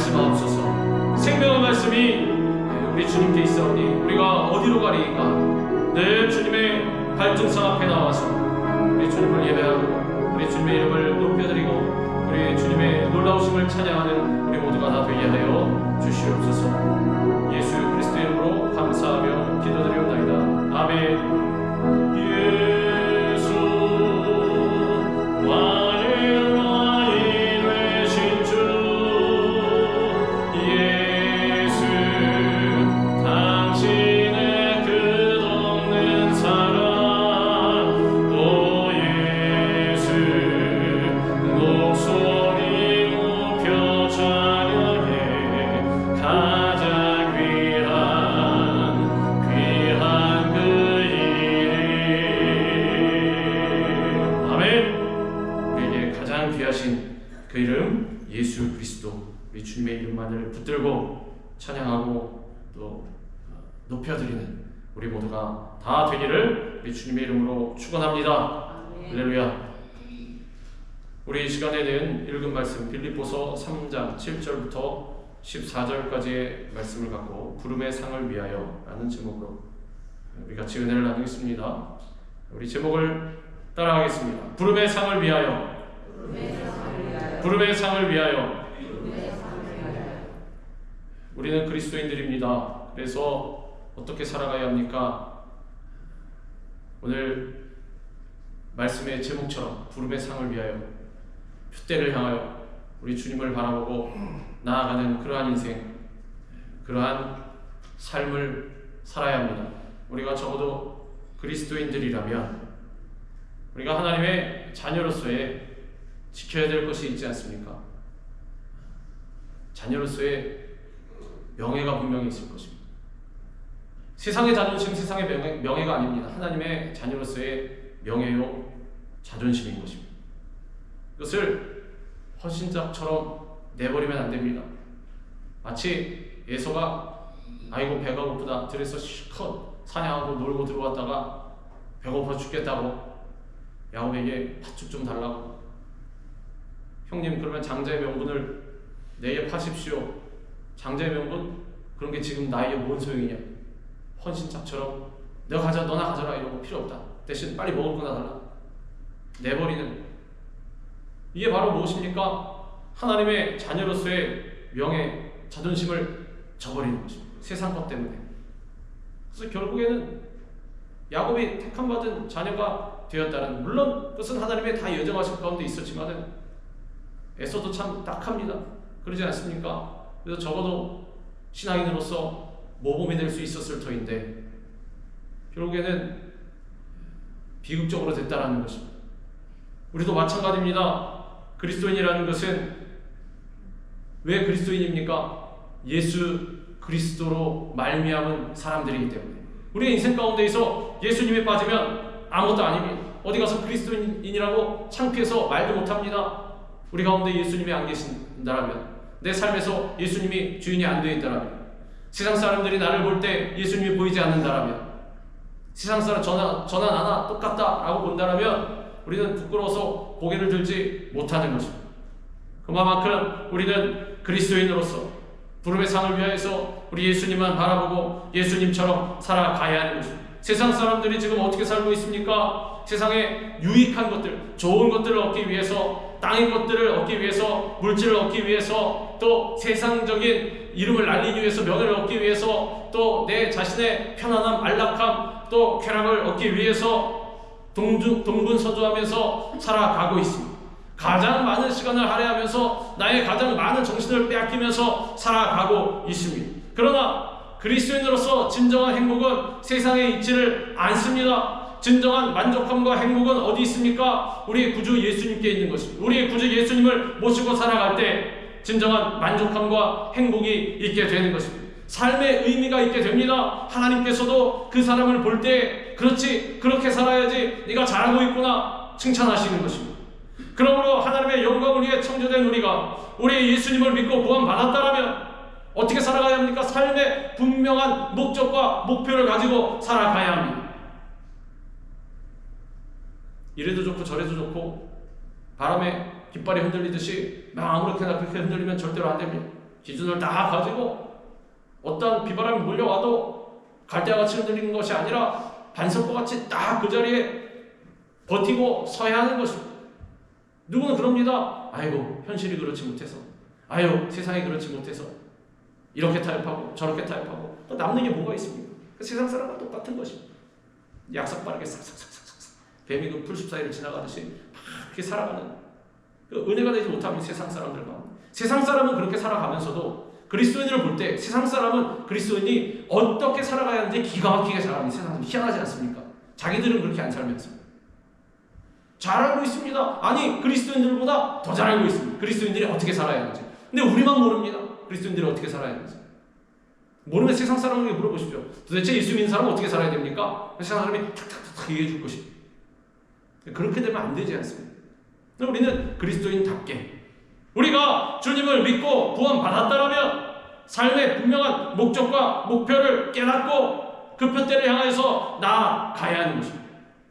말씀하옵소서. 생명의 말씀이 우리 주님께 있사오니 우리가 어디로 가리이까? 늘 주님의 발등상 앞에 나와서 우리 주님을 예배하고 우리 주님의 이름을 높여드리고 우리 주님의 놀라우심을 찬양하는 우리 모두가 다 되게 하여 주시옵소서. 예수 그리스도의 이름으로 감사하며 기도드리옵나이다. 아멘. 예수 만일 왕이 되신 주 예수 당신의 끝없는 사랑 오 예수 목소리 높여 찬양해 가장 귀한 그 이름. 아멘. 우리에게 가장 귀하신 그 이름 예수 그리스도, 우리 주님의 이름만을 붙들고 찬양하고 또 높여드리는 우리 모두가 다 되기를 우리 주님의 이름으로 축원합니다. 할렐루야. 우리 이 시간에는 읽은 말씀 빌립보서 3장 7절부터 14절까지의 말씀을 갖고 부름의 상을 위하여 라는 제목으로 우리 같이 은혜를 나누겠습니다. 우리 제목을 따라하겠습니다. 부름의 상을 위하여. 부름의 상을 위하여. 우리는 그리스도인들입니다. 그래서 어떻게 살아가야 합니까? 오늘 말씀의 제목처럼 부름의 상을 위하여, 표대를 향하여 우리 주님을 바라보고 나아가는 그러한 인생, 그러한 삶을 살아야 합니다. 우리가 적어도 그리스도인들이라면 우리가 하나님의 자녀로서의 지켜야 될 것이 있지 않습니까? 자녀로서의 명예가 분명히 있을 것입니다. 세상의 자존심, 세상의 명예가 아닙니다. 하나님의 자녀로서의 명예요 자존심인 것입니다. 이것을 헌신짝처럼 내버리면 안 됩니다. 마치 에서가 아이고 배가 고프다 들에서 실컷 사냥하고 놀고 들어왔다가 배고파 죽겠다고 야곱에게 팥죽 좀 달라고, 형님 그러면 장자의 명분을 내게 파십시오. 장자의 명분? 그런 게 지금 나에게 뭔 소용이냐? 헌신짝처럼 너나 가져라 이런 거 필요 없다. 대신 빨리 먹을 거나 달라. 내버리는, 이게 바로 무엇입니까? 하나님의 자녀로서의 명예, 자존심을 저버리는 것입니다. 세상 것 때문에. 그래서 결국에는 야곱이 택함받은 자녀가 되었다는, 물론 그것은 하나님의 다 예정하신 가운데 있었지만은 에서도 참 딱합니다. 그러지 않습니까? 그래서 적어도 신앙인으로서 모범이 될 수 있었을 터인데 결국에는 비극적으로 됐다라는 것입니다. 우리도 마찬가지입니다. 그리스도인이라는 것은 왜 그리스도인입니까? 예수 그리스도로 말미암은 사람들이기 때문에. 우리의 인생 가운데에서 예수님에 빠지면 아무것도 아닙니다. 어디 가서 그리스도인이라고 창피해서 말도 못합니다. 우리 가운데 예수님이 안 계신다라면, 내 삶에서 예수님이 주인이 안 되어 있다라면, 세상 사람들이 나를 볼 때 예수님이 보이지 않는다라면, 세상 사람 저나 나나 똑같다라고 본다라면 우리는 부끄러워서 고개를 들지 못하는 것입니다. 그만큼 우리는 그리스도인으로서 부름의 상을 위하여서 우리 예수님만 바라보고 예수님처럼 살아가야 하는 것입니다. 세상 사람들이 지금 어떻게 살고 있습니까? 세상에 유익한 것들, 좋은 것들을 얻기 위해서, 땅의 것들을 얻기 위해서, 물질을 얻기 위해서, 또 세상적인 이름을 날리기 위해서, 명예를 얻기 위해서, 또 내 자신의 편안함, 안락함, 또 쾌락을 얻기 위해서 동분서주하면서 살아가고 있습니다. 가장 많은 시간을 할애하면서 나의 가장 많은 정신을 빼앗기면서 살아가고 있습니다. 그러나 그리스도인으로서 진정한 행복은 세상에 있지를 않습니다. 진정한 만족함과 행복은 어디 있습니까? 우리의 구주 예수님께 있는 것입니다. 우리의 구주 예수님을 모시고 살아갈 때 진정한 만족함과 행복이 있게 되는 것입니다. 삶의 의미가 있게 됩니다. 하나님께서도 그 사람을 볼 때 그렇지, 그렇게 살아야지, 네가 잘하고 있구나 칭찬하시는 것입니다. 그러므로 하나님의 영광을 위해 창조된 우리가 우리 예수님을 믿고 구원받았다라면 어떻게 살아가야 합니까? 삶의 분명한 목적과 목표를 가지고 살아가야 합니다. 이래도 좋고 저래도 좋고 바람에 깃발이 흔들리듯이 아무렇게나 그렇게 흔들리면 절대로 안 됩니다. 기준을 다 가지고 어떠한 비바람이 몰려와도 갈대아같이 흔들리는 것이 아니라 반석과 같이 딱 그 자리에 버티고 서야 하는 것입니다. 누구는 그럽니다. 아이고 현실이 그렇지 못해서, 아유 세상이 그렇지 못해서 이렇게 타협하고 저렇게 타협하고 또 남는 게 뭐가 있습니까? 그 세상 사람과 똑같은 것입니다. 약삭 빠르게 싹싹싹싹 뱀이 그 풀숲 사이를 지나가듯이 막 그렇게 살아가는 그 은혜가 되지 못하면 세상 사람들과 세상 사람은 그렇게 살아가면서도 그리스도인을 볼 때 세상 사람은 그리스도인이 어떻게 살아가야 하는지 기가 막히게 잘하는 세상은 희한하지 않습니까? 자기들은 그렇게 안 살면서 잘 알고 있습니다. 아니 그리스도인들보다 더 잘 알고 있습니다. 그리스도인들이 어떻게 살아야 하는지. 근데 우리만 모릅니다. 그리스도인들이 어떻게 살아야 하는지. 모르면 세상 사람에게 물어보십시오. 도대체 예수 믿는 사람은 어떻게 살아야 됩니까? 세상 사람이 탁탁탁 얘기해 줄 것입니다. 그렇게 되면 안 되지 않습니까? 우리는 그리스도인답게 우리가 주님을 믿고 구원받았다라면 삶의 분명한 목적과 목표를 깨닫고 그 표대를 향해서 나아가야 하는 것입니다.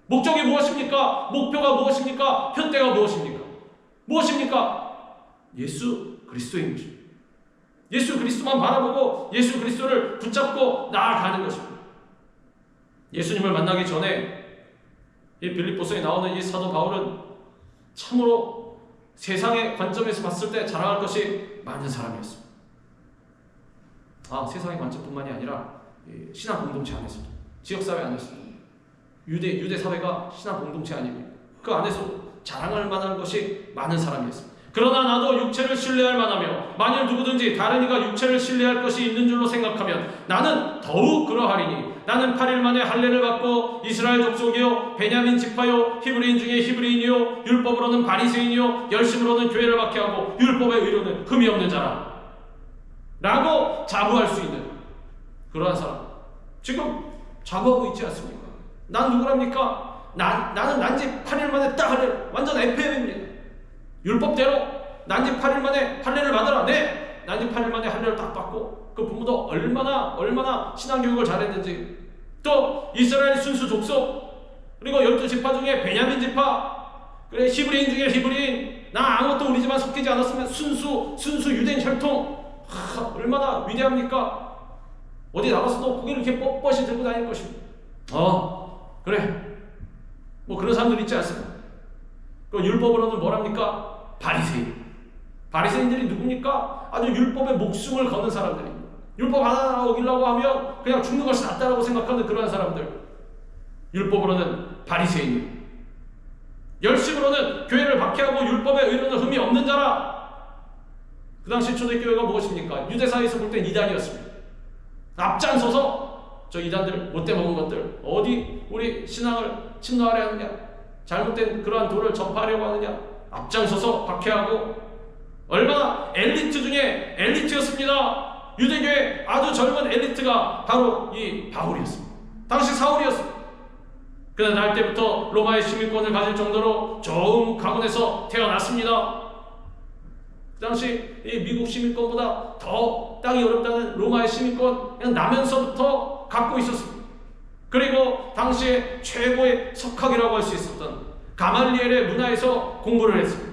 목적이 무엇입니까? 목표가 무엇입니까? 표대가 무엇입니까? 무엇입니까? 예수 그리스도인 것입니다. 예수 그리스도만 바라보고 예수 그리스도를 붙잡고 나아가는 것입니다. 예수님을 만나기 전에 이 빌립보서에 나오는 이 사도 바울은 참으로 세상의 관점에서 봤을 때 자랑할 것이 많은 사람이었습니다. 세상의 관점뿐만이 아니라 신앙 공동체 안에서도, 지역사회 안에서도, 유대 사회가 신앙 공동체 아닙니까? 그 안에서 자랑할 만한 것이 많은 사람이었습니다. 그러나 나도 육체를 신뢰할 만하며 만일 누구든지 다른 이가 육체를 신뢰할 것이 있는 줄로 생각하면 나는 더욱 그러하리니 나는 8일 만에 할례를 받고 이스라엘 족속이요 베냐민 지파요 히브리인 중에 히브리인이요 율법으로는 바리새인이요 열심으로는 교회를 박해하고 율법의 의로는 흠이 없는 자라 라고 자부할 수 있는 그러한 사람. 지금 자부하고 있지 않습니까? 난 누구랍니까? 나는 난지 8일 만에 딱 할례, 완전 FM입니다. 율법대로 난지 8일 만에 할례를 받으라. 네, 난지 8일 만에 할례를 딱 받고 그 부모도 얼마나 신앙교육을 잘했는지, 또 이스라엘 순수 족속, 그리고 12지파 중에 베냐민 지파, 그래 히브리인 중에 히브리인, 나 아무것도 우리 집안 섞이지 않았으면 순수 유대인 혈통, 얼마나 위대합니까? 어디 나가서도 고개를 이렇게 뻣뻣이 들고 다닐 것입니다. 그래, 뭐 그런 사람들 있지 않습니까? 그 율법으로는 뭐랍니까? 바리새인들이 누굽니까? 아주 율법에 목숨을 거는 사람들입니다. 율법 하나 어기려고 하면 그냥 죽는 것이 낫다라고 생각하는 그러한 사람들. 율법으로는 바리새인, 열심으로는 교회를 박해하고 율법의 의로는 흠이 없는 자라. 그 당시 초대교회가 무엇입니까? 유대사에서 볼 땐 이단이었습니다. 앞장서서 저 이단들, 못돼 먹은 것들, 어디 우리 신앙을 침노하려 하느냐, 잘못된 그러한 도를 전파하려고 하느냐, 앞장서서 박해하고, 얼마나 엘리트 중에 엘리트였습니다. 유대교의 아주 젊은 엘리트가 바로 이 바울이었습니다. 당시 사울이었습니다. 그는 날 때부터 로마의 시민권을 가질 정도로 좋은 가문에서 태어났습니다. 그 당시 이 미국 시민권보다 더 땅이 어렵다는 로마의 시민권 그냥 나면서부터 갖고 있었습니다. 그리고 당시에 최고의 석학이라고 할 수 있었던 가말리엘의 문화에서 공부를 했습니다.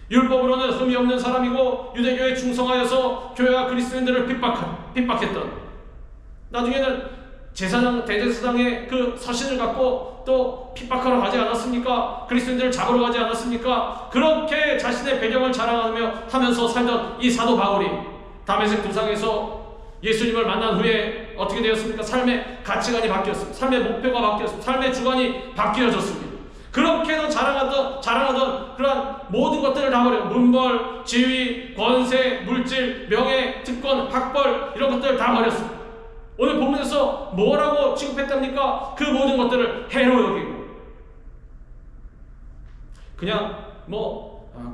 율법으로는 흠이 없는 사람이고 유대교에 충성하여서 교회와 그리스도인들을 핍박했던, 나중에는 대제사장의 그 서신을 갖고 또 핍박하러 가지 않았습니까? 그리스도인들을 잡으러 가지 않았습니까? 그렇게 자신의 배경을 자랑하면서 살던 이 사도 바울이 다메섹 도상에서 예수님을 만난 후에 어떻게 되었습니까? 삶의 가치관이 바뀌었습니다. 삶의 목표가 바뀌었습니다. 삶의 주관이 바뀌어졌습니다. 그렇게도 자랑하던 그러한 모든 것들을 다 버려요. 문벌, 지위, 권세, 물질, 명예, 특권, 학벌, 이런 것들을 다 버렸습니다. 오늘 본문에서 뭐라고 취급했답니까? 그 모든 것들을 해로 여기고, 그냥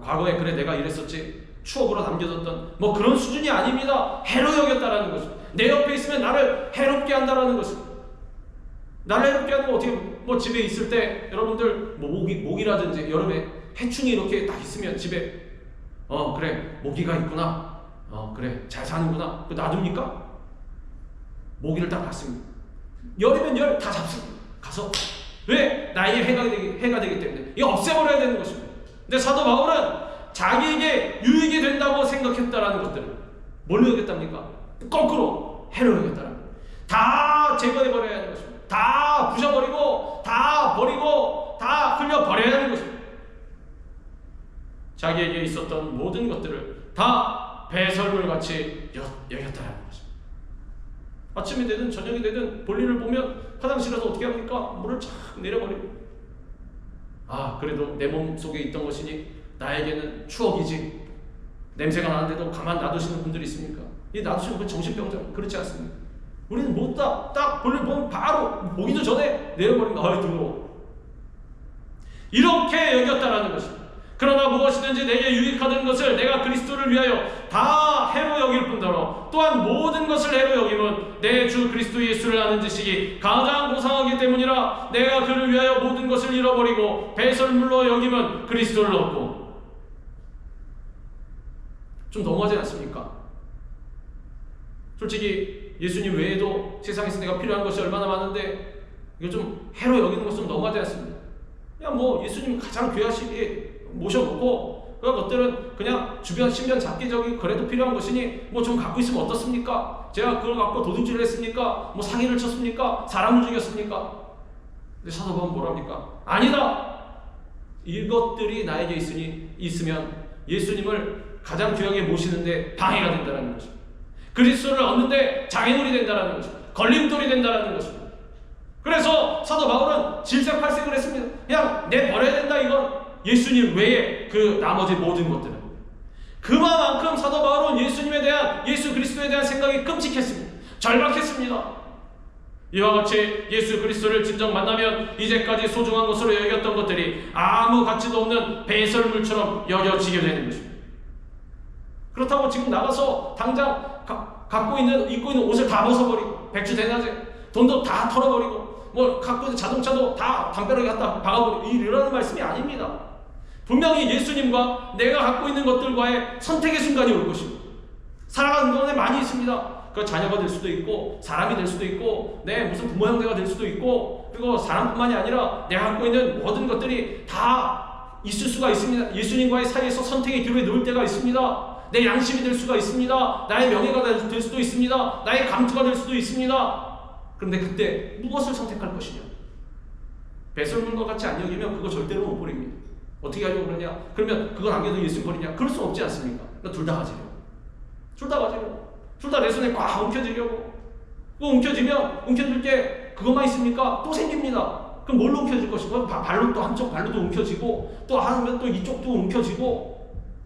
과거에 그래 내가 이랬었지, 추억으로 남겨뒀던 그런 수준이 아닙니다. 해로 여겼다라는 것입니다. 내 옆에 있으면 나를 해롭게 한다라는 것입니다. 나를 해롭게 하는 거 어떻게, 집에 있을 때 여러분들 모기라든지 여름에 해충이 이렇게 딱 있으면 집에 그래 모기가 있구나, 그래 잘 사는구나, 그 놔둡니까? 모기를 딱 봤습니다. 열이면 열 다 잡습니다. 가서 왜? 나에게 해가 되기 때문에 이거 없애버려야 되는 것입니다. 근데 사도 바울은 자기에게 유익이 된다고 생각했다라는 것들을 뭘로 여겼답니까? 거꾸로 해로 여겼다는 거예요. 다 제거해버려야 하는 것입니다. 다 부셔버리고 다 버리고 다 흘려버려야 하는 것입니다. 자기에게 있었던 모든 것들을 다 배설물같이 여겼다는 것입니다. 아침이 되든 저녁이 되든 볼일을 보면 화장실에서 어떻게 합니까? 물을 착 내려버리고, 그래도 내 몸 속에 있던 것이니 나에게는 추억이지. 냄새가 나는데도 가만 놔두시는 분들이 있습니까? 이 놔두시는 분 정신병자. 그렇지 않습니까? 우리는 못 딱 볼일 보면 바로 보기도 전에 내려버립니다. 더러워. 이렇게 여겼다라는 것입니다. 그러나 무엇이든지 내게 유익하던 것을 내가 그리스도를 위하여 다 해로 여길 뿐더러 또한 모든 것을 해로 여김은 내 주 그리스도 예수를 아는 지식이 가장 고상하기 때문이라. 내가 그를 위하여 모든 것을 잃어버리고 배설물로 여김은 그리스도를 얻고. 좀 너무하지 않습니까? 솔직히 예수님 외에도 세상에서 내가 필요한 것이 얼마나 많은데 이거 좀 해로 여기는 것은 너무하지 않습니까? 그냥 뭐 예수님 가장 귀하시게 모셔놓고 그런 것들은 그냥 주변 신변 잡기적인 그래도 필요한 것이니 뭐 좀 갖고 있으면 어떻습니까? 제가 그걸 갖고 도둑질을 했습니까? 뭐 사기를 쳤습니까? 사람을 죽였습니까? 근데 사도 바울은 뭐랍니까? 아니다! 이것들이 나에게 있으면 예수님을 가장 귀하게 모시는데 방해가 된다는 것입니다. 그리스도를 얻는데 장애물이 된다는 것입니다. 걸림돌이 된다는 것입니다. 그래서 사도 바울은 질색팔색을 했습니다. 그냥 내버려야 된다. 이건 예수님 외에 그 나머지 모든 것들은. 그만큼 사도 바울은 예수 그리스도에 대한 생각이 끔찍했습니다. 절박했습니다. 이와 같이 예수 그리스도를 진정 만나면 이제까지 소중한 것으로 여겼던 것들이 아무 가치도 없는 배설물처럼 여겨지게 되는 것입니다. 그렇다고 지금 나가서 당장 입고 있는 옷을 다 벗어버리고, 백주 대낮에 돈도 다 털어버리고, 뭐 갖고 있는 자동차도 다 담벼락에 갖다 박아버리고, 이러는 말씀이 아닙니다. 분명히 예수님과 내가 갖고 있는 것들과의 선택의 순간이 올 것입니다. 살아가는 동안에 많이 있습니다. 그 자녀가 될 수도 있고, 사람이 될 수도 있고, 무슨 부모 형제가 될 수도 있고, 그리고 사람뿐만이 아니라 내가 갖고 있는 모든 것들이 다 있을 수가 있습니다. 예수님과의 사이에서 선택의 기로에 놓을 때가 있습니다. 내 양심이 될 수가 있습니다. 나의 명예가 될 수도 있습니다. 나의 감투가 될 수도 있습니다. 그런데 그때 무엇을 선택할 것이냐? 배설물과 같이 안 여기면 그거 절대로 못 버립니다. 어떻게 하려고 그러냐? 그러면 그건 안 해도 예수님 버리냐? 그럴 수 없지 않습니까? 그러니까 둘 다 가지려고. 둘 다 내 손에 꽉 움켜쥐려고. 또 움켜줄 게 그것만 있습니까? 또 생깁니다. 그럼 뭘로 움켜질 것이고? 발로 또 한쪽 발로도 움켜쥐고, 또 하면 또 이쪽도 움켜쥐고,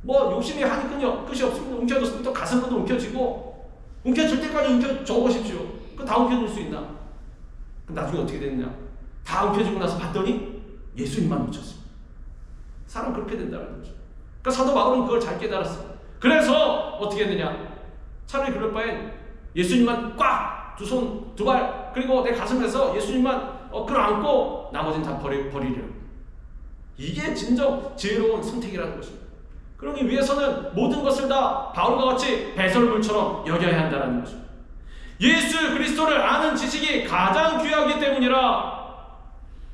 뭐 욕심이 한이 끝이 없습니다. 움켜졌으면 또 가슴도 움켜쥐고, 움켜질 때까지 움켜줘 보십시오. 그 다 움켜줄 수 있나? 그럼 나중에 어떻게 됐느냐? 다 움켜쥐고 나서 봤더니 예수님만 놓쳤습니다. 사람 그렇게 된다는 거죠. 그러니까 사도 바울은 그걸 잘 깨달았어요. 그래서 어떻게 했느냐? 차라리 그럴 바엔 예수님만 꽉 두 손, 두 발, 그리고 내 가슴에서 예수님만 끌어안고 나머지는 다 버리려고. 이게 진정 지혜로운 선택이라는 것입니다. 그러기 위해서는 모든 것을 다 바울과 같이 배설물처럼 여겨야 한다는 것입니다. 예수 그리스도를 아는 지식이 가장 귀하기 때문이라.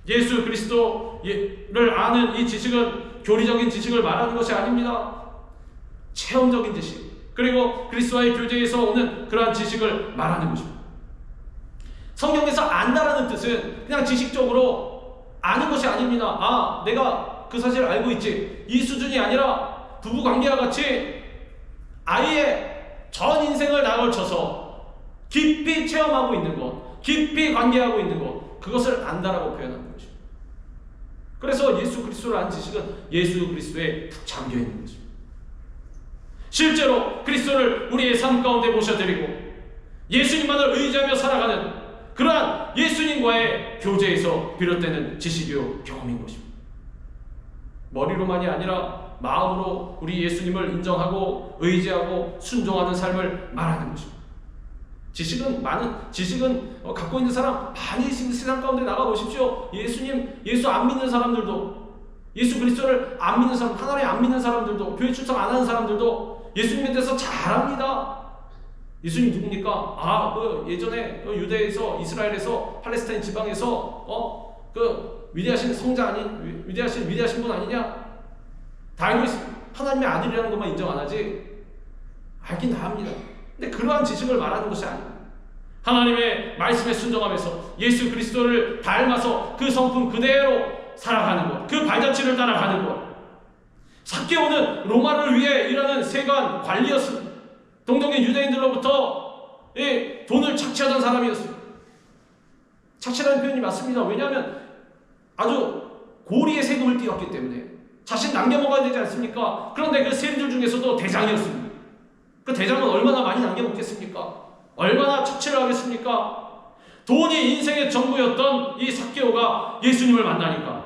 예수 그리스도를 아는 이 지식은 교리적인 지식을 말하는 것이 아닙니다. 체험적인 지식, 그리고 그리스도와의 교제에서 오는 그러한 지식을 말하는 것입니다. 성경에서 안다라는 뜻은 그냥 지식적으로 아는 것이 아닙니다. 내가 그 사실을 알고 있지, 이 수준이 아니라 부부관계와 같이 아이의 전 인생을 다 걸쳐서 깊이 체험하고 있는 것, 깊이 관계하고 있는 것, 그것을 안다라고 표현하는 것입니다. 그래서 예수 그리스도를 아는 지식은 예수 그리스도에 푹 잠겨 있는 것입니다. 실제로 그리스도를 우리의 삶 가운데 모셔드리고 예수님만을 의지하며 살아가는 그러한 예수님과의 교제에서 비롯되는 지식이요 경험인 것입니다. 머리로만이 아니라 마음으로 우리 예수님을 인정하고 의지하고 순종하는 삶을 말하는 것입니다. 지식은 갖고 있는 사람 많이 있습니다. 세상 가운데 나가 보십시오. 예수 안 믿는 사람들도, 예수 그리스도를 안 믿는 사람, 하나님 안 믿는 사람들도, 교회 출석 안 하는 사람들도 예수님에 대해서 잘 압니다. 예수님 누굽니까? 예전에 유대에서, 이스라엘에서, 팔레스타인 지방에서 위대하신 성자 아닌 위대하신 분 아니냐? 다 알고 있습니다. 하나님의 아들이라는 것만 인정 안 하지 알긴 다 합니다. 근데 그러한 지식을 말하는 것이 아닙니다. 하나님의 말씀에 순종하면서 예수 그리스도를 닮아서 그 성품 그대로 살아가는 것, 그 발자취를 따라가는 것. 삭개오는 로마를 위해 일하는 세관 관리였습니다. 동독의 유대인들로부터 돈을 착취하던 사람이었습니다. 착취라는 표현이 맞습니다. 왜냐하면 아주 고리의 세금을 띄웠기 때문에 자신 남겨먹어야 되지 않습니까? 그런데 그 세리들 중에서도 대장이었습니다. 그 대장은 얼마나 많이 남겨먹겠습니까? 얼마나 착취를 하겠습니까? 돈이 인생의 전부였던 이 삭개오가 예수님을 만나니까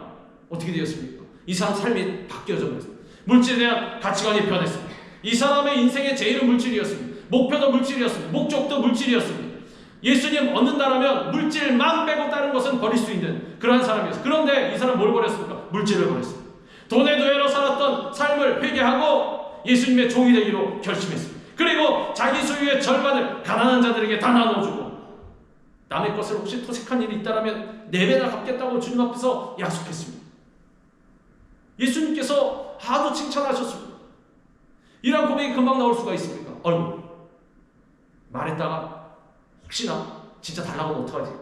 어떻게 되었습니까? 이 사람 삶이 바뀌어져 버렸습니다. 물질에 대한 가치관이 변했습니다. 이 사람의 인생의 제일은 물질이었습니다. 목표도 물질이었습니다. 목적도 물질이었습니다. 예수님 얻는다라면 물질만 빼고 다른 것은 버릴 수 있는 그러한 사람이었어요. 그런데 이 사람 뭘 버렸습니까? 물질을 버렸습니다. 돈의 노예로 살았던 삶을 회개하고 예수님의 종이 되기로 결심했습니다. 그리고 자기 소유의 절반을 가난한 자들에게 다 나눠주고 남의 것을 혹시 토색한 일이 있다면 4배나 갚겠다고 주님 앞에서 약속했습니다. 예수님께서 하도 칭찬하셨습니다. 이런 고백이 금방 나올 수가 있습니까? 어이구, 말했다가 혹시나 진짜 달라고 하면 어떡하지?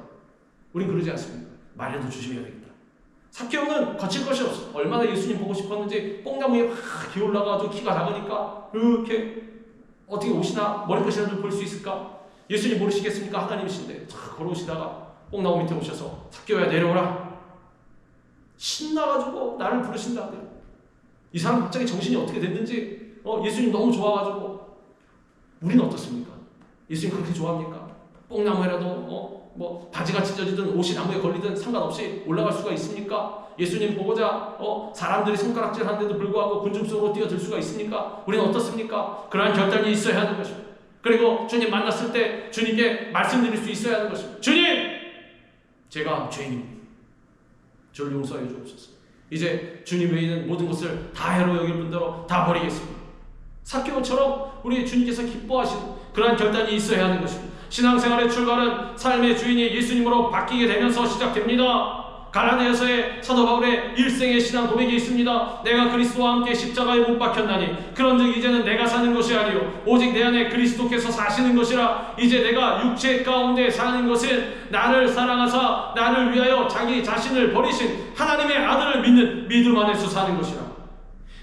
우린 그러지 않습니까? 말해도 조심해야 되겠다. 삭개오는 거칠 것이 없어. 얼마나 예수님 보고 싶었는지 뽕나무에 확 기어올라가지고 키가 작으니까 이렇게 어떻게 오시나 머리끝이라도 볼 수 있을까? 예수님 모르시겠습니까? 하나님이신데 탁 걸어오시다가 뽕나무 밑에 오셔서 삭개오야 내려오라. 신나가지고 나를 부르신다. 이 사람 갑자기 정신이 어떻게 됐는지 예수님 너무 좋아가지고. 우리는 어떻습니까? 예수님 그렇게 좋아합니까? 뽕나무에라도 뭐 바지가 찢어지든 옷이 나무에 걸리든 상관없이 올라갈 수가 있습니까? 예수님 보고자 사람들이 손가락질 하는데도 불구하고 군중 속으로 뛰어들 수가 있습니까? 우리는 어떻습니까? 그러한 결단이 있어야 하는 것입니다. 그리고 주님 만났을 때 주님께 말씀드릴 수 있어야 하는 것입니다. 주님! 제가 죄인입니다. 저를 용서해 주옵소서. 이제 주님 외에는 모든 것을 다 해로 여길 분대로 다 버리겠습니다. 삭개오처럼 우리 주님께서 기뻐하시는 그러한 결단이 있어야 하는 것입니다. 신앙생활의 출발은 삶의 주인이 예수님으로 바뀌게 되면서 시작됩니다. 갈라디아서의 사도 바울의 일생의 신앙 고백이 있습니다. 내가 그리스도와 함께 십자가에 못 박혔나니 그런즉 이제는 내가 사는 것이 아니요 오직 내 안에 그리스도께서 사시는 것이라. 이제 내가 육체 가운데 사는 것은 나를 사랑하사 나를 위하여 자기 자신을 버리신 하나님의 아들을 믿는 믿음 안에서 사는 것이라.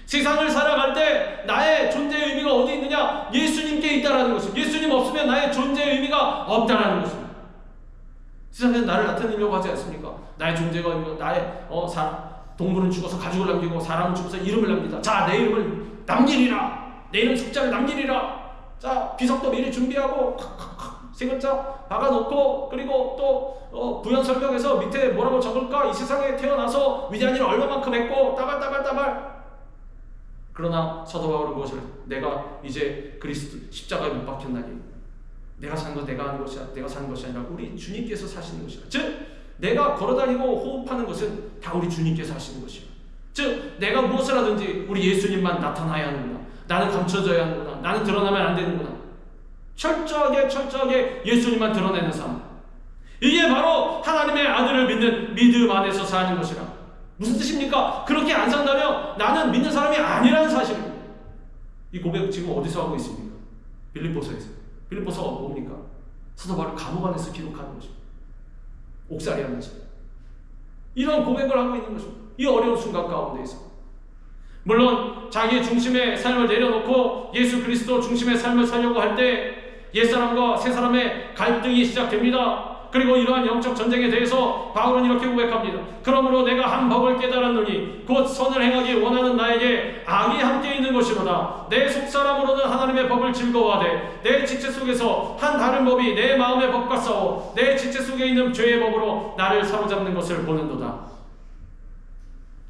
세상을 살아갈 때 나의 존재의 의미가 어디 있느냐? 예수님께 있다라는 것입니다. 예수님 없으면 나의 존재의 의미가 없다라는 것입니다. 세상에서 나를 나타내려고 하지 않습니까? 나의 존재가 의미가 나의 동물은 죽어서 가죽을 남기고 사람은 죽어서 이름을 남기다. 자, 내 이름을 남기리라. 내 이름 숫자를 남기리라. 자, 비석도 미리 준비하고 세 글자 박아놓고 그리고 또 부연 설명에서 밑에 뭐라고 적을까? 이 세상에 태어나서 위대한 일을 얼마만큼 했고 따발따발따발. 그러나 사도 바울은 무엇을? 내가 이제 그리스도 십자가에 못 박혔나니 내가 사는 것 내가 하는 것이 내가 사는 것이 아니라 우리 주님께서 사시는 것이라. 즉 내가 걸어다니고 호흡하는 것은 다 우리 주님께서 하시는 것이야. 즉 내가 무엇을 하든지 우리 예수님만 나타나야 하는구나. 나는 감춰져야 하는구나. 나는 드러나면 안 되는구나. 철저하게 예수님만 드러내는 삶. 이게 바로 하나님의 아들을 믿는 믿음 안에서 사는 것이라. 무슨 뜻입니까? 그렇게 안 산다면 나는 믿는 사람이 아니라는 사실입니다. 이 고백 지금 어디서 하고 있습니까? 빌립보서에서. 빌립보서가 뭡니까? 사도 바울 감옥 안에서 기록하는 것입니다. 옥살이 하면서 이런 고백을 하고 있는 것입니다. 이 어려운 순간 가운데에서 물론 자기 중심의 삶을 내려놓고 예수 그리스도 중심의 삶을 살려고 할 때 옛사람과 새사람의 갈등이 시작됩니다. 그리고 이러한 영적 전쟁에 대해서 바울은 이렇게 고백합니다. 그러므로 내가 한 법을 깨달았노니 곧 선을 행하기 원하는 나에게 악이 함께 있는 것이로다. 내 속사람으로는 하나님의 법을 즐거워하되 내 지체 속에서 한 다른 법이 내 마음의 법과 싸워 내 지체 속에 있는 죄의 법으로 나를 사로잡는 것을 보는도다.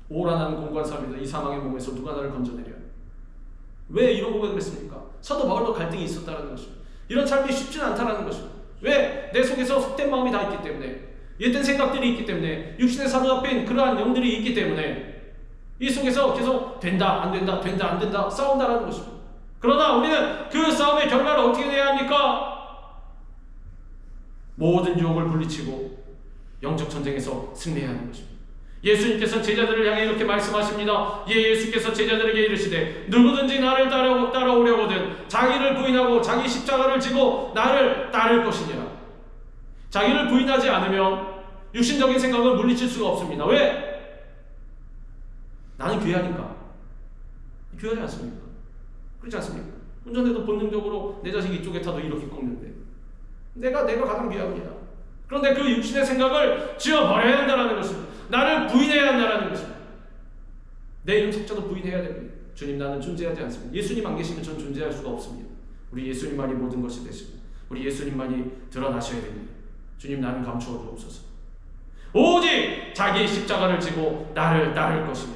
오라나는 공고한 삶이다. 이 사망의 몸에서 누가 나를 건져내려. 왜 이런 고백을 했습니까? 사도 바울도 갈등이 있었다는 것입니다. 이런 삶이 쉽지는 않다는 것입니다. 왜? 내 속에서 속된 마음이 다 있기 때문에, 옛된 생각들이 있기 때문에, 육신에 사로잡힌 그러한 영들이 있기 때문에 이 속에서 계속 된다 안 된다 된다 안 된다 싸운다라는 것입니다. 그러나 우리는 그 싸움의 결과를 어떻게 내야 합니까? 모든 유혹을 물리치고 영적 전쟁에서 승리해야 하는 것입니다. 예수님께서 제자들을 향해 이렇게 말씀하십니다. 예수께서 제자들에게 이르시되 누구든지 나를 따라오려거든 자기를 부인하고 자기 십자가를 지고 나를 따를 것이니라. 자기를 부인하지 않으면 육신적인 생각을 물리칠 수가 없습니다. 왜? 나는 귀하니까. 귀하지 않습니까? 그렇지 않습니까? 운전대도 본능적으로 내 자식이 이쪽에 타도 이렇게 꺾는데 내가 가장 귀합니다. 그런데 그 육신의 생각을 지워버려야 한다는 것입니다. 나를 부인해야 한다는 것입니다. 내 이름 석자도 부인해야 됩니다. 주님, 나는 존재하지 않습니다. 예수님 안 계시면 전 존재할 수가 없습니다. 우리 예수님만이 모든 것이 되시고 우리 예수님만이 드러나셔야 됩니다. 주님, 나는 감추어 주옵소서. 오직 자기의 십자가를 지고 나를 따를 것이며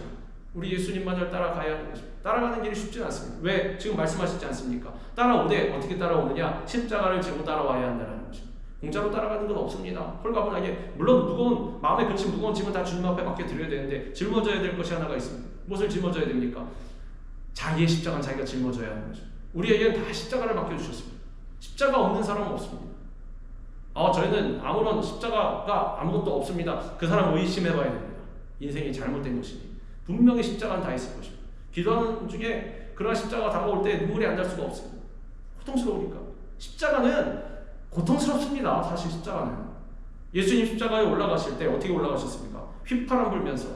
우리 예수님만을 따라가야 하는 것입니다. 따라가는 길이 쉽지 않습니다. 왜? 지금 말씀하시지 않습니까? 따라오되 어떻게 따라오느냐? 십자가를 지고 따라와야 한다는 것입니다. 공짜로 따라가는 건 없습니다. 홀가분하게, 물론 무거운 마음에 근심 무거운 짐은 다 주님 앞에 맡겨 드려야 되는데 짊어져야 될 것이 하나가 있습니다. 무엇을 짊어져야 됩니까? 자기의 십자가는 자기가 짊어져야 하는 거죠. 우리에게는 다 십자가를 맡겨주셨습니다. 십자가 없는 사람은 없습니다. 저희는 아무런 십자가가 아무것도 없습니다. 그 사람 의심해봐야 됩니다. 인생이 잘못된 것이니 분명히 십자가는 다 있을 것입니다. 기도하는 중에 그러한 십자가가 다가올 때 눈물이 안 날 수가 없습니다. 고통스러우니까. 십자가는 고통스럽습니다. 사실 십자가는. 예수님 십자가에 올라가실 때 어떻게 올라가셨습니까? 휘파람 불면서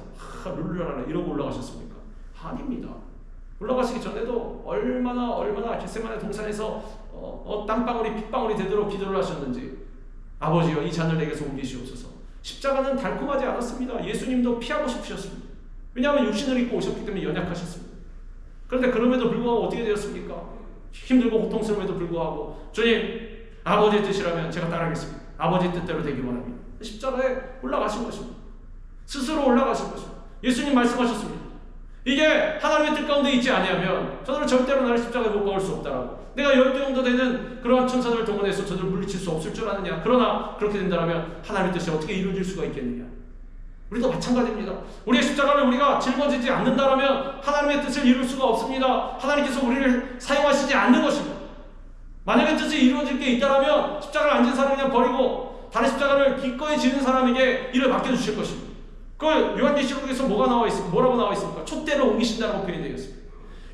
룰루랄라 이러고 올라가셨습니까? 아닙니다. 올라가시기 전에도 얼마나 겟세마네 동산에서 땀방울이 핏방울이 되도록 기도를 하셨는지. 아버지여, 이 잔을 내게서 옮기시옵소서. 십자가는 달콤하지 않았습니다. 예수님도 피하고 싶으셨습니다. 왜냐하면 육신을 입고 오셨기 때문에 연약하셨습니다. 그런데 그럼에도 불구하고 어떻게 되었습니까? 힘들고 고통스러움에도 불구하고 주님, 아버지의 뜻이라면 제가 따르겠습니다. 아버지 뜻대로 되기 원합니다. 십자가에 올라가신 것입니다. 스스로 올라가신 것입니다. 예수님 말씀하셨습니다. 이게 하나님의 뜻 가운데 있지 아니하면 저들은 절대로 나를 십자가에 못 박을 수 없다라고. 내가 10개 정도 되는 그러한 천사들을 동원해서 저들을 물리칠 수 없을 줄 아느냐. 그러나 그렇게 된다면 하나님의 뜻이 어떻게 이루어질 수가 있겠느냐. 우리도 마찬가지입니다. 우리의 십자가를 우리가 짊어지지 않는다면 하나님의 뜻을 이룰 수가 없습니다. 하나님께서 우리를 사용하시지 않는 것입니다. 만약에 뜻이 이루어질 게 있다면 십자가를 안 진 사람을 그냥 버리고 다른 십자가를 기꺼이 지는 사람에게 일을 맡겨주실 것입니다. 그 요한계시록에서 뭐라고 나와 있습니까? 촛대를 옮기신다라고 표현이 되어 있습니다.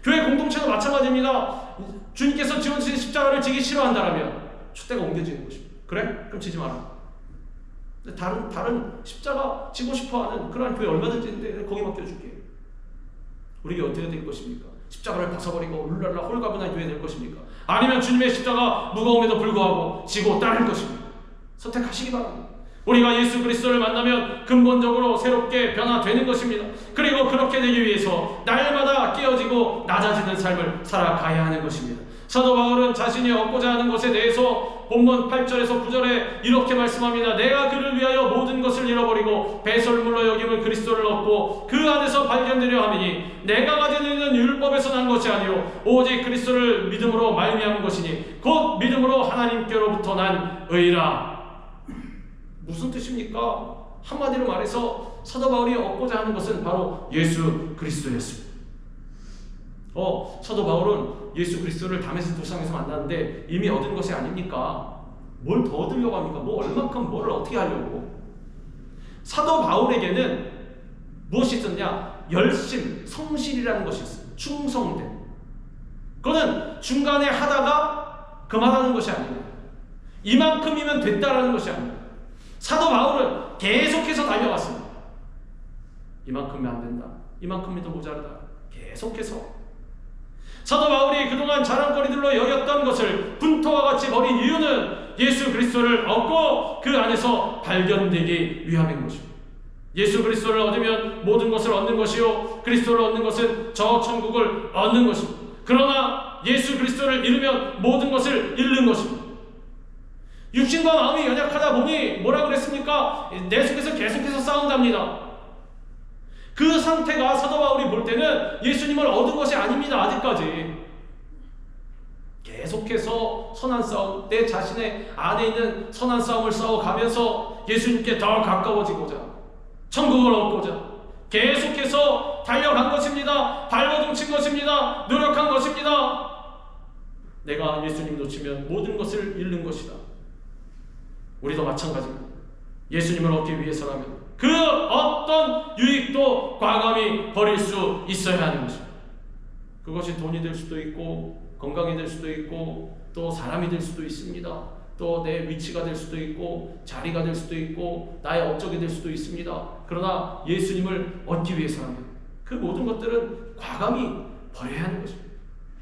교회 공동체도 마찬가지입니다. 주님께서 지어주신 십자가를 지기 싫어한다면 촛대가 옮겨지는 것입니다. 그래? 그럼 지지 마라. 다른 십자가 지고 싶어하는 그러한 교회 얼마든지 있는데 거기 맡겨줄게. 우리에게 어떻게 될 것입니까? 십자가를 벗어버리고 울랄라 홀가분한 교회 될 것입니까? 아니면 주님의 십자가 무거움에도 불구하고 지고 따를 것입니까? 선택하시기 바랍니다. 우리가 예수 그리스도를 만나면 근본적으로 새롭게 변화되는 것입니다. 그리고 그렇게 되기 위해서 날마다 깨어지고 낮아지는 삶을 살아가야 하는 것입니다. 사도 바울은 자신이 얻고자 하는 것에 대해서 본문 8절에서 9절에 이렇게 말씀합니다. 내가 그를 위하여 모든 것을 잃어버리고 배설물로 여김을 그리스도를 얻고 그 안에서 발견되려 함이니 내가 가지고 있는 율법에서 난 것이 아니요 오직 그리스도를 믿음으로 말미암은 것이니 곧 믿음으로 하나님께로부터 난 의라. 무슨 뜻입니까? 한마디로 말해서 사도 바울이 얻고자 하는 것은 바로 예수 그리스도였습니다. 사도 바울은 예수 그리스도를 다메섹 도상에서 만났는데 이미 얻은 것이 아닙니까? 뭘 더 얻으려고 합니까? 얼만큼 뭘 어떻게 하려고? 사도 바울에게는 무엇이 있었냐? 열심, 성실이라는 것이 있어요. 충성됨. 그거는 중간에 하다가 그만하는 것이 아닙니다. 이만큼이면 됐다라는 것이 아닙니다. 사도 바울은 계속해서 달려갔습니다. 이만큼이면 안 된다. 이만큼이 더 모자르다. 계속해서. 사도 바울이 그동안 자랑거리들로 여겼던 것을 분토와 같이 버린 이유는 예수 그리스도를 얻고 그 안에서 발견되기 위함인 것입니다. 예수 그리스도를 얻으면 모든 것을 얻는 것이요 그리스도를 얻는 것은 저 천국을 얻는 것입니다. 그러나 예수 그리스도를 잃으면 모든 것을 잃는 것입니다. 육신과 마음이 연약하다 보니 뭐라 그랬습니까? 내 속에서 계속해서 싸운답니다. 그 상태가 사도 바울이 볼 때는 예수님을 얻은 것이 아닙니다. 아직까지 계속해서 선한 싸움, 내 자신의 안에 있는 선한 싸움을 싸워가면서 예수님께 더 가까워지고자, 천국을 얻고자 계속해서 달려간 것입니다. 발버둥친 것입니다. 노력한 것입니다. 내가 예수님 놓치면 모든 것을 잃는 것이다. 우리도 마찬가지입니다. 예수님을 얻기 위해서라면 그 어떤 유익도 과감히 버릴 수 있어야 하는 것입니다. 그것이 돈이 될 수도 있고 건강이 될 수도 있고 또 사람이 될 수도 있습니다. 또 내 위치가 될 수도 있고 자리가 될 수도 있고 나의 업적이 될 수도 있습니다. 그러나 예수님을 얻기 위해서라면 그 모든 것들은 과감히 버려야 하는 것입니다.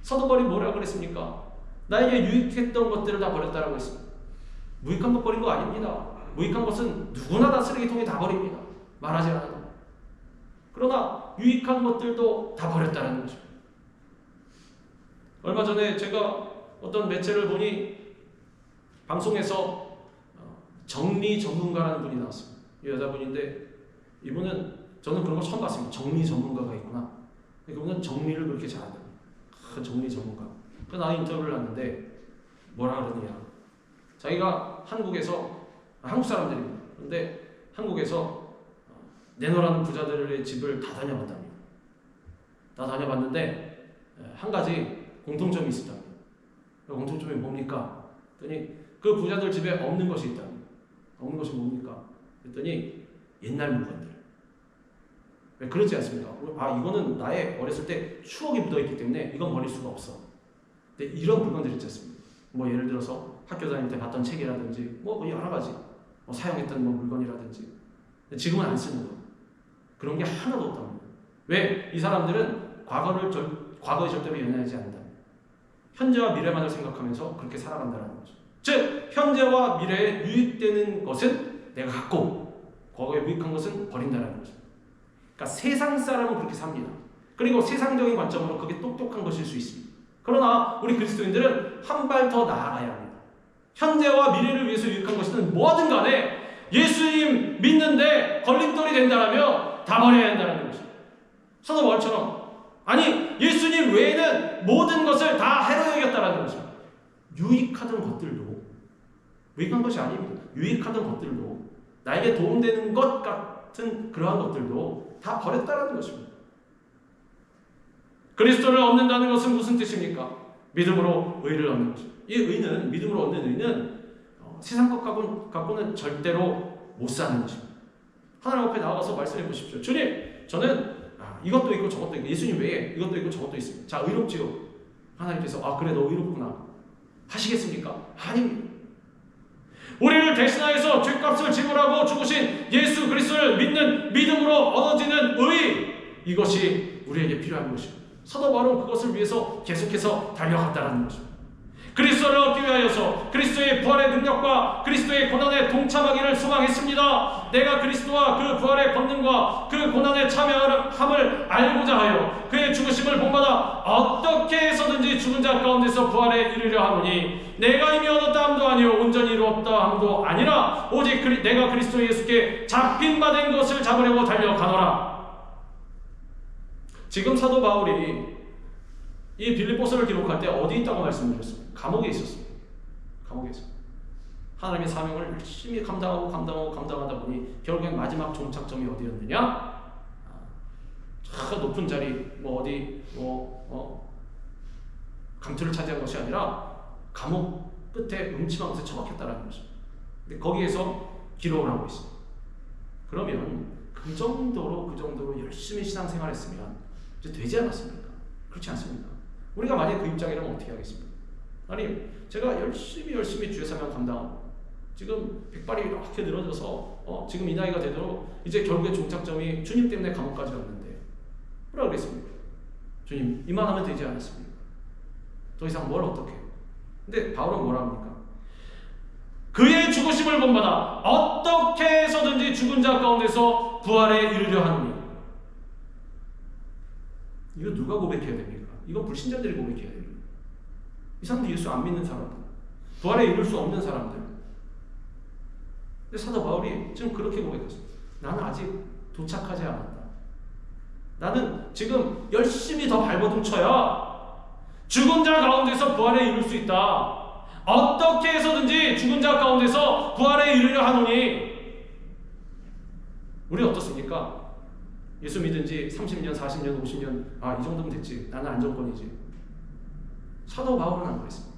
사도 바울이 뭐라고 그랬습니까? 나에게 유익했던 것들을 다 버렸다라고 했습니다. 무익한 것 버린 거 아닙니다. 무익한 것은 누구나 다 쓰레기통에 다 버립니다. 말하지 않아도. 그러나 유익한 것들도 다 버렸다는 것입니다. 얼마 전에 제가 어떤 매체를 보니 방송에서 정리 전문가라는 분이 나왔습니다. 이 여자분인데 이분은 저는 그런 거 처음 봤습니다. 정리 전문가가 있구나. 그분은 정리를 그렇게 잘한다. 정리 전문가. 그 나는 인터뷰를 하는데 뭐라 그러느냐. 자기가 한국에서 한국 사람들입니다. 그런데 한국에서 내노라는 부자들의 집을 다 다녀봤답니다. 다 다녀봤는데 한 가지 공통점이 있었답니다. 그 공통점이 뭡니까? 그랬더니 그 부자들 집에 없는 것이 있답니다. 없는 것이 뭡니까? 그랬더니 옛날 물건들. 왜 그렇지 않습니까? 이거는 나의 어렸을 때 추억이 묻어있기 때문에 이건 버릴 수가 없어. 근데 이런 물건들이 있지 않습니까? 뭐 예를 들어서 학교 다닐 때 봤던 책이라든지 뭐 여러 가지 사용했던 물건이라든지 지금은 안 쓰는 거. 그런 게 하나도 없답니다. 왜? 이 사람들은 과거에 절대로 연연하지 않는다. 현재와 미래만을 생각하면서 그렇게 살아간다는 거죠. 즉 현재와 미래에 유익되는 것은 내가 갖고 과거에 유익한 것은 버린다는 거죠. 그러니까 세상 사람은 그렇게 삽니다. 그리고 세상적인 관점으로 그게 똑똑한 것일 수 있습니다. 그러나 우리 그리스도인들은 한 발 더 나아가야 합니다. 현재와 미래를 위해서 유익한 것은 뭐든 간에 예수님 믿는데 걸림돌이 된다면 다 버려야 한다는 것입니다. 사도 바울처럼 아니 예수님 외에는 모든 것을 다 해로 여겼다는 것입니다. 유익하던 것들도 유익한 것이 아닙니다. 유익하던 것들도 나에게 도움되는 것 같은 그러한 것들도 다 버렸다는 것입니다. 그리스도를 얻는다는 것은 무슨 뜻입니까? 믿음으로 의를 얻는 것입니다. 이 의는 믿음으로 얻는 의는 세상 것 갖고는 절대로 못 사는 것입니다. 하나님 앞에 나가서 말씀해 보십시오. 주님, 저는 이것도 있고 저것도 있고 예수님 외에 이것도 있고 저것도 있습니다. 자, 의롭지요? 하나님께서 그래 너 의롭구나 하시겠습니까? 아닙니다. 우리를 대신하여서 죄값을 지불하고 죽으신 예수 그리스도를 믿는 믿음으로 얻어지는 의, 이것이 우리에게 필요한 것입니다. 사도 바울은 그것을 위해서 계속해서 달려갔다는 것입니다. 그리스도를 얻기 위하여서 그리스도의 부활의 능력과 그리스도의 고난에 동참하기를 소망했습니다. 내가 그리스도와 그 부활의 권능과 그 고난에 참여함을 알고자 하여 그의 죽으심을 본받아 어떻게 해서든지 죽은 자 가운데서 부활에 이르려 하노니 내가 이미 얻었다 함도 아니요 온전히 이루었다 함도 아니라 오직 내가 그리스도 예수께 잡힌 바 된 것을 잡으려고 달려가노라. 지금 사도 바울이 이 빌립보서를 기록할 때 어디 있다고 말씀드렸습니까? 감옥에 있었습니다. 감옥에 있었습니다. 하나님의 사명을 열심히 감당하다 보니 결국엔 마지막 종착점이 어디였느냐? 저 높은 자리 강투를 차지한 것이 아니라 감옥 끝에 음침한 곳에 처박혔다는 것입니다. 근데 거기에서 기록을 하고 있습니다. 그러면 그 정도로 열심히 신앙생활했으면 이제 되지 않았습니까? 그렇지 않습니까? 우리가 만약에 그 입장이라면 어떻게 하겠습니까? 아니 제가 열심히 주의 사명 감당하고 지금 백발이 이렇게 늘어져서 지금 이 나이가 되도록 이제 결국에 종착점이 주님 때문에 감옥까지 왔는데 뭐라 그랬습니까? 주님 이만하면 되지 않았습니까? 더 이상 뭘 어떻게 해요? 근데 바울은 뭐라 합니까? 그의 죽으심을 본받아 어떻게 해서든지 죽은 자 가운데서 부활에 이르려 하느니. 이거 누가 고백해야 됩니까? 이건 불신자들이 고백해야 됩니다. 이 사람들 예수 안 믿는 사람들, 부활에 이룰 수 없는 사람들. 근데 사도 바울이 지금 그렇게 고백했습니다. 나는 아직 도착하지 않았다. 나는 지금 열심히 더 발버둥 쳐야 죽은 자 가운데서 부활에 이룰 수 있다. 어떻게 해서든지 죽은 자 가운데서 부활에 이르려 하노니. 우리 어떻습니까? 예수 믿은 지 30년, 40년, 50년 이 정도면 됐지. 나는 안정권이지. 사도 바울은 안 그랬습니다.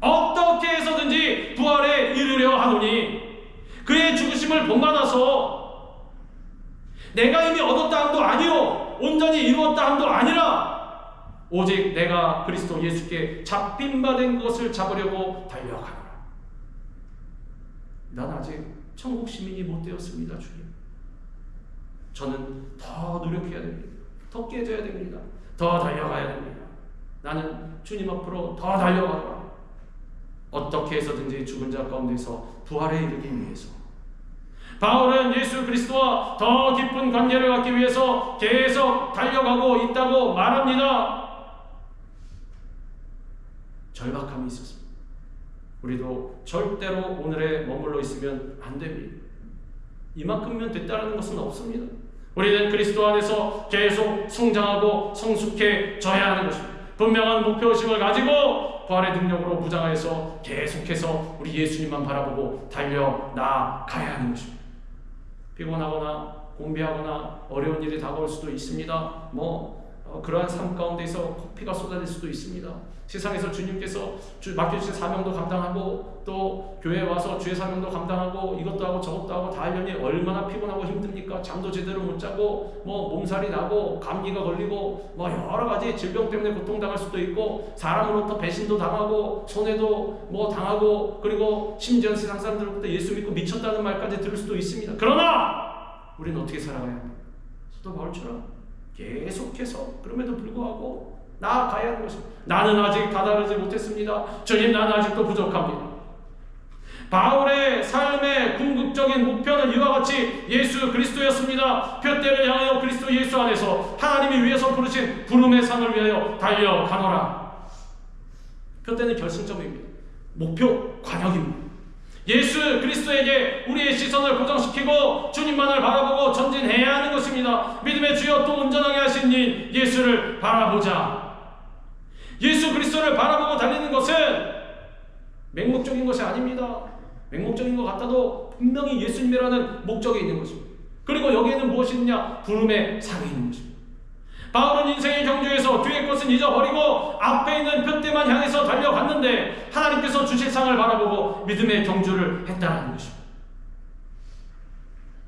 어떻게 해서든지 부활에 이르려 하노니 그의 죽으심을 본받아서 내가 이미 얻었다 함도 아니요 온전히 이루었다 함도 아니라 오직 내가 그리스도 예수께 잡힌 바 된 것을 잡으려고 달려가노라. 난 아직 천국 시민이 못 되었습니다. 주님, 저는 더 노력해야 됩니다. 더 깨져야 됩니다. 더 달려가야 됩니다. 나는 주님 앞으로 더 달려가노라. 어떻게 해서든지 죽은 자 가운데서 부활에 이르기 위해서 바울은 예수 그리스도와 더 깊은 관계를 갖기 위해서 계속 달려가고 있다고 말합니다. 절박함이 있었습니다. 우리도 절대로 오늘에 머물러 있으면 안 됩니다. 이만큼면 됐다는 것은 없습니다. 우리는 그리스도 안에서 계속 성장하고 성숙해져야 하는 것입니다. 분명한 목표의식을 가지고 부활의 능력으로 무장하여서 계속해서 우리 예수님만 바라보고 달려나가야 하는 것입니다. 피곤하거나 공비하거나 어려운 일이 다가올 수도 있습니다. 그러한 삶 가운데서 피가 쏟아질 수도 있습니다. 세상에서 주님께서 맡겨주신 사명도 감당하고 또 교회에 와서 주의 사명도 감당하고 이것도 하고 저것도 하고 다 하려니 얼마나 피곤하고 힘듭니까? 잠도 제대로 못 자고 몸살이 나고 감기가 걸리고 여러 가지 질병 때문에 고통당할 수도 있고 사람으로부터 배신도 당하고 손해도 당하고 그리고 심지어 세상 사람들로부터 예수 믿고 미쳤다는 말까지 들을 수도 있습니다. 그러나 우리는 어떻게 살아가야 합니까? 사도 바울처럼 계속해서 그럼에도 불구하고 나아가야 하는 것입니다. 나는 아직 다다르지 못했습니다. 주님, 나는 아직도 부족합니다. 바울의 삶의 궁극적인 목표는 이와 같이 예수 그리스도였습니다. 표대를 향하여 그리스도 예수 안에서 하나님이 위에서 부르신 부름의 상을 위하여 달려가노라. 표대는 결승점입니다. 목표 관역입니다. 예수 그리스도에게 우리의 시선을 고정시키고 주님만을 바라보고 전진해야 하는 것입니다. 믿음의 주여 또 온전하게 하신 이 예수를 바라보자. 예수 그리스도를 바라보고 달리는 것은 맹목적인 것이 아닙니다. 맹목적인 것 같아도 분명히 예수님이라는 목적이 있는 것입니다. 그리고 여기에는 무엇이 있느냐? 부름의 상이 있는 것입니다. 바울은 인생의 경주에서 뒤의 것은 잊어버리고 앞에 있는 표대만 향해서 달려갔는데 하나님께서 주실 상을 바라보고 믿음의 경주를 했다는 것입니다.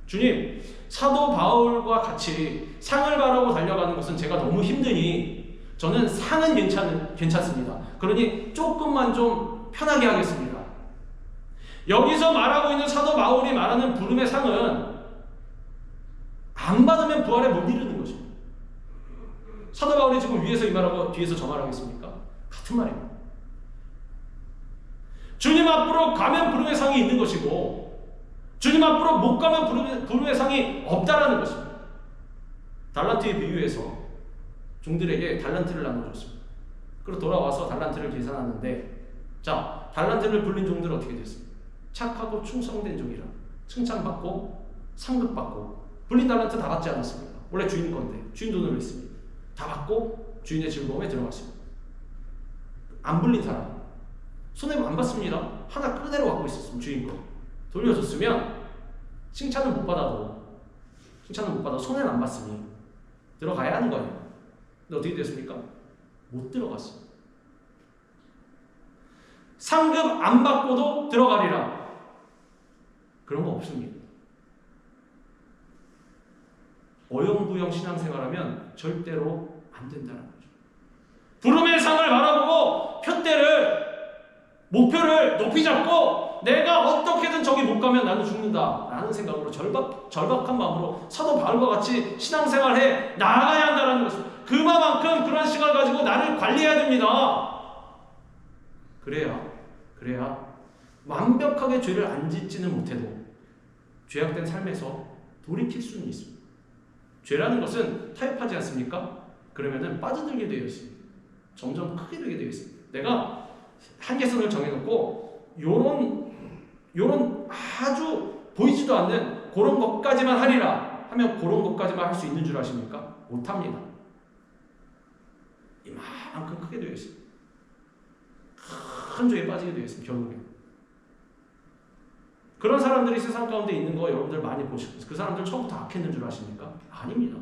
주님, 사도 바울과 같이 상을 바라보고 달려가는 것은 제가 너무 힘드니 저는 상은 괜찮습니다. 그러니 조금만 좀 편하게 하겠습니다. 여기서 말하고 있는 사도 바울이 말하는 부름의 상은 안 받으면 부활에 못 이르는 것입니다. 사도 바울이 지금 위에서 이 말하고 뒤에서 저 말하겠습니까? 같은 말입니다. 주님 앞으로 가면 부름의 상이 있는 것이고 주님 앞으로 못 가면 부름의 상이 없다라는 것입니다. 달란트에 비유해서 종들에게 달란트를 나눠줬습니다. 그리고 돌아와서 달란트를 계산하는데 자, 달란트를 불린 종들은 어떻게 됐습니까? 착하고 충성된 종이라 칭찬받고 상급받고 불린 달란트 다 받지 않았습니까? 원래 주인 건데 주인 돈으로 했습니다. 다 받고 주인의 즐거움에 들어갔습니다. 안 불린 사람 손해 안 받습니다. 하나 그대로 갖고 있었으면 주인 거 돌려줬으면 칭찬을 못 받아도 손해는 안 받으니 들어가야 하는 거예요. 근데 어떻게 됐습니까? 못 들어갔어요. 상급 안 받고도 들어가리라. 그런 거 없습니다. 어영부영 신앙생활하면 절대로 안 된다는 거죠. 부름의 상을 바라보고 목표를 높이 잡고 내가 어떻게든 저기 못 가면 나는 죽는다 라는 생각으로 절박한 마음으로 사도 바울과 같이 신앙생활해 나아가야 한다는 것입니다. 그만큼 그런 시간을 가지고 나를 관리해야 됩니다. 그래야 완벽하게 죄를 안 짓지는 못해도 죄악된 삶에서 돌이킬 수는 있습니다. 죄라는 것은 타협하지 않습니까? 그러면은 빠져들게 되어 있습니다. 점점 크게 되게 되어 있습니다. 내가 한계선을 정해놓고 요런 아주 보이지도 않는 그런 것까지만 하리라 하면 그런 것까지만 할 수 있는 줄 아십니까? 못합니다. 이만큼 크게 되어 있습니다. 큰 죄에 빠지게 되어 있습니다. 결국에. 그런 사람들이 세상 가운데 있는 거 여러분들 많이 보시고 그 사람들 처음부터 악했는 줄 아십니까? 아닙니다.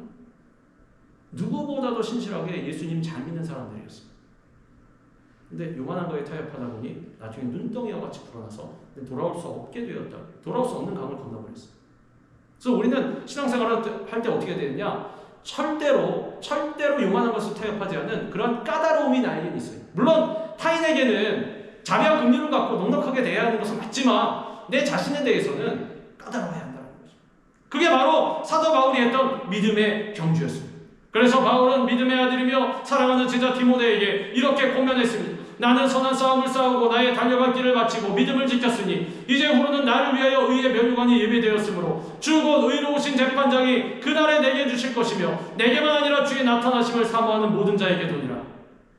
누구보다도 신실하게 예수님 잘 믿는 사람들이었어요. 근데 요만한 거에 타협하다 보니 나중에 눈덩이와 같이 불어나서 돌아올 수 없게 되었다. 돌아올 수 없는 강을 건너버렸어요. 그래서 우리는 신앙생활을 할 때 어떻게 되느냐? 절대로 요만한 것을 타협하지 않는 그런 까다로움이 나에게는 있어요. 물론 타인에게는 자비와 긍휼을 갖고 넉넉하게 대해야 하는 것은 맞지만 내 자신에 대해서는 까다로워야 한다는 거죠. 그게 바로 사도 바울이 했던 믿음의 경주였습니다. 그래서 바울은 믿음의 아들이며 사랑하는 제자 디모데에게 이렇게 권면했습니다. 나는 선한 싸움을 싸우고 나의 달려갈 길을 마치고 믿음을 지켰으니 이제 후로는 나를 위하여 의의 면류관이 예비되었으므로 주 곧 의로우신 재판장이 그날에 내게 주실 것이며 내게만 아니라 주의 나타나심을 사모하는 모든 자에게 도니라.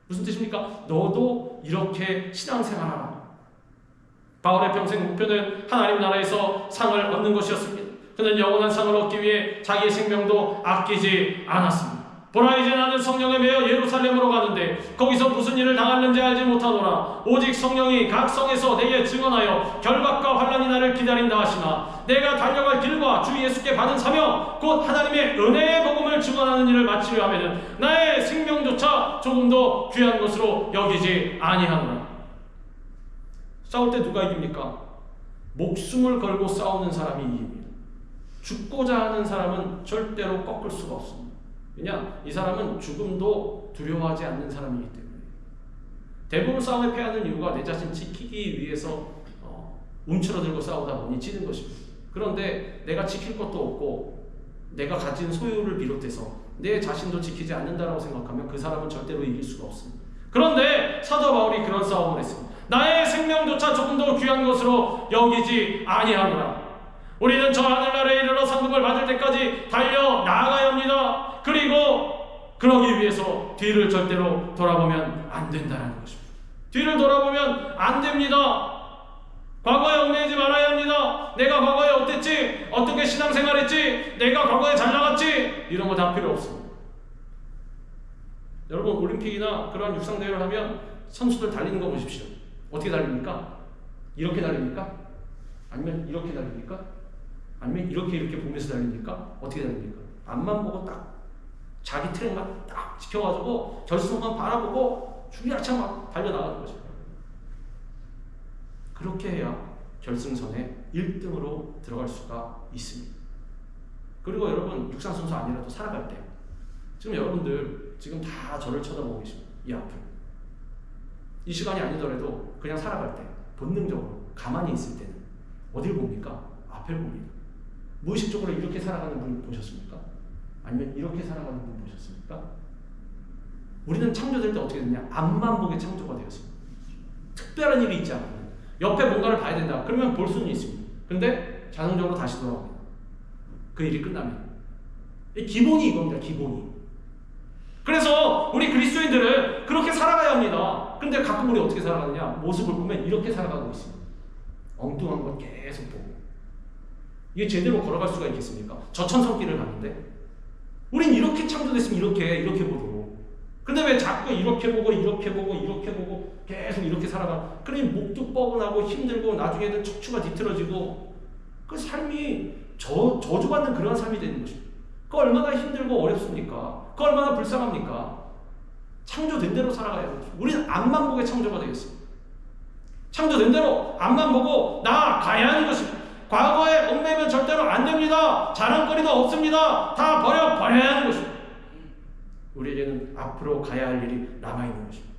무슨 뜻입니까? 너도 이렇게 신앙생활하라. 바울의 평생 목표는 하나님 나라에서 상을 얻는 것이었습니다. 그는 영원한 상을 얻기 위해 자기의 생명도 아끼지 않았습니다. 보라, 이제 나는 성령에 매여 예루살렘으로 가는데 거기서 무슨 일을 당하는지 알지 못하노라. 오직 성령이 각 성에서 내게 증언하여 결박과 환난이 나를 기다린다 하시나 내가 달려갈 길과 주 예수께 받은 사명 곧 하나님의 은혜의 복음을 증언하는 일을 마치려 하면은 나의 생명조차 조금도 귀한 것으로 여기지 아니하노라. 싸울 때 누가 이깁니까? 목숨을 걸고 싸우는 사람이 이깁니다. 죽고자 하는 사람은 절대로 꺾을 수가 없습니다. 왜냐? 이 사람은 죽음도 두려워하지 않는 사람이기 때문에. 대부분 싸움에 패하는 이유가 내 자신 지키기 위해서 움츠러들고 싸우다 보니 지는 것입니다. 그런데 내가 지킬 것도 없고 내가 가진 소유를 비롯해서 내 자신도 지키지 않는다라고 생각하면 그 사람은 절대로 이길 수가 없습니다. 그런데 사도 바울이 그런 싸움을 했습니다. 나의 생명조차 조금 더 귀한 것으로 여기지 아니하노라. 우리는 저 하늘나라에 이르러 상급을 받을 때까지 달려 나아가야 합니다. 그리고 그러기 위해서 뒤를 절대로 돌아보면 안 된다는 것입니다. 뒤를 돌아보면 안 됩니다. 과거에 얽매이지 말아야 합니다. 내가 과거에 어땠지? 어떻게 신앙생활했지? 내가 과거에 잘 나갔지? 이런 거 다 필요 없습니다. 여러분, 올림픽이나 그런 육상대회를 하면 선수들 달리는 거 보십시오. 어떻게 달립니까? 이렇게 달립니까? 아니면 이렇게 달립니까? 아니면 이렇게 보면서 달립니까? 어떻게 달립니까? 앞만 보고 딱 자기 트랙만 딱 지켜가지고 결승만 바라보고 주리아차 막 달려나가는 거죠. 그렇게 해야 결승선에 1등으로 들어갈 수가 있습니다. 그리고 여러분, 육상선수 아니라도 살아갈 때 지금 여러분들 지금 다 저를 쳐다보고 계십니다. 이 앞을. 이 시간이 아니더라도 그냥 살아갈 때 본능적으로 가만히 있을 때는 어딜 봅니까? 앞을 봅니다. 무의식적으로 이렇게 살아가는 분 보셨습니까? 아니면 이렇게 살아가는 분 보셨습니까? 우리는 창조될 때 어떻게 됐냐? 앞만 보게 창조가 되었습니다. 특별한 일이 있지 않고 옆에 뭔가를 봐야 된다. 그러면 볼 수는 있습니다. 근데 자동적으로 다시 돌아옵니다. 그 일이 끝나면. 기본이 이겁니다. 기본이. 그래서 우리 그리스도인들은 그렇게 살아가야 합니다. 근데 가끔 우리 어떻게 살아가느냐? 모습을 보면 이렇게 살아가고 있습니다. 엉뚱한 것 계속 보고. 이게 제대로 걸어갈 수가 있겠습니까? 저천성길을 가는데 우린 이렇게 창조됐으면 이렇게 보도록. 근데 왜 자꾸 이렇게 보고 계속 이렇게 살아가? 그러니 목도 뻐근하고 힘들고 나중에는 척추가 뒤틀어지고 그 삶이 저주받는 그런 삶이 되는 것입니다. 그 얼마나 힘들고 어렵습니까? 그 얼마나 불쌍합니까? 창조된 대로 살아가야 합니다. 우리는 앞만 보게 창조가 되겠습니다. 창조된 대로 앞만 보고 나아가야 하는 것입니다. 과거에 얽매면 절대로 안 됩니다. 자랑거리도 없습니다. 다 버려야 하는 것입니다. 우리에게는 앞으로 가야 할 일이 남아있는 것입니다.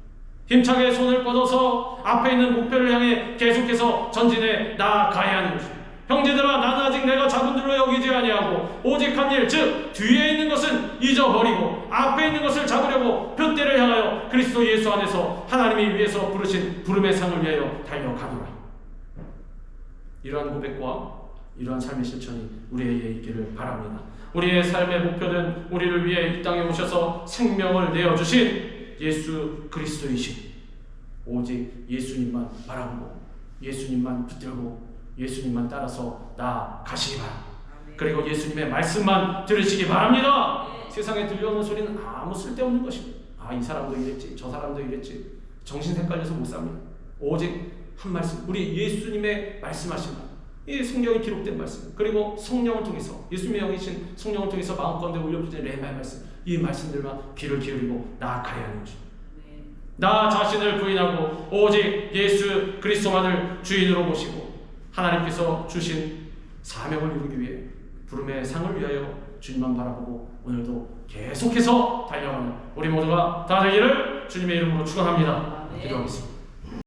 힘차게 손을 뻗어서 앞에 있는 목표를 향해 계속해서 전진해 나아가야 하는 것입니다. 형제들아, 나는 아직 내가 잡은 줄로 여기지 아니하고 오직 한 일, 즉 뒤에 있는 것은 잊어버리고 앞에 있는 것을 잡으려고 표대를 향하여 그리스도 예수 안에서 하나님이 위에서 부르신 부름의 상을 위하여 달려가노라. 이러한 고백과 이러한 삶의 실천이 우리에게 있기를 바랍니다. 우리의 삶의 목표는 우리를 위해 이 땅에 오셔서 생명을 내어주신 예수 그리스도이신, 오직 예수님만 바라보고 예수님만 붙들고 예수님만 따라서 나아가시기 바랍니다. 그리고 예수님의 말씀만 들으시기 바랍니다. 세상에 들려오는 소리는 아무 쓸데없는 것입니다. 이 사람도 이랬지, 저 사람도 이랬지, 정신 헷갈려서 못 삽니다. 오직 한 말씀, 우리 예수님의 말씀하신 말, 이 성경에 기록된 말씀, 그리고 성령을 통해서 예수님의 영이신 성령을 통해서 마음 가운데 울려주는 레마의 말씀, 이 말씀들만 귀를 기울이고 나아가야 하는 것입니다. 나 자신을 부인하고 오직 예수 그리스도만을 주인으로 모시고 하나님께서 주신 사명을 이루기 위해 부름의 상을 위하여 주님만 바라보고 오늘도 계속해서 달려가는 우리 모두가 다 되기를 주님의 이름으로 축원합니다. 기도하겠습니다.